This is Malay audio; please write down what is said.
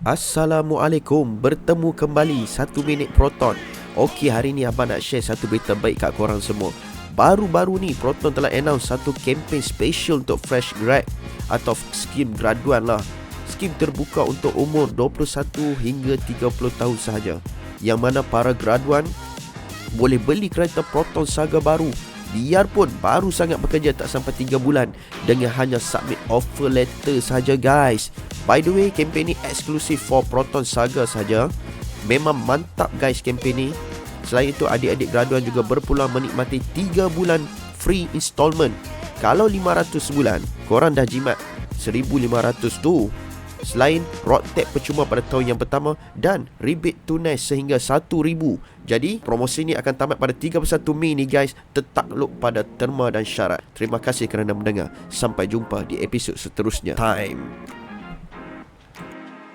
Assalamualaikum, bertemu kembali 1 minit Proton. Okey, hari ni abang nak share satu berita baik kat korang semua. Baru-baru ni Proton telah announce satu kempen special untuk fresh grad atau skim graduan lah. Skim terbuka untuk umur 21 hingga 30 tahun sahaja, yang mana para graduan boleh beli kereta Proton Saga baru, biarpun baru sangat bekerja tak sampai 3 bulan, dengan hanya submit offer letter saja guys. By the way, kempen ni eksklusif for Proton Saga saja. Memang mantap guys kempen ni. Selain itu, adik-adik graduan juga berpeluang menikmati 3 bulan free installment. Kalau 500 sebulan, korang dah jimat 1,500 tu. Selain road tax percuma pada tahun yang pertama dan rebate tunai sehingga 1,000. Jadi promosi ni akan tamat pada 31 Mei ni guys. Takluk pada terma dan syarat. Terima kasih kerana mendengar. Sampai jumpa di episod seterusnya. Time.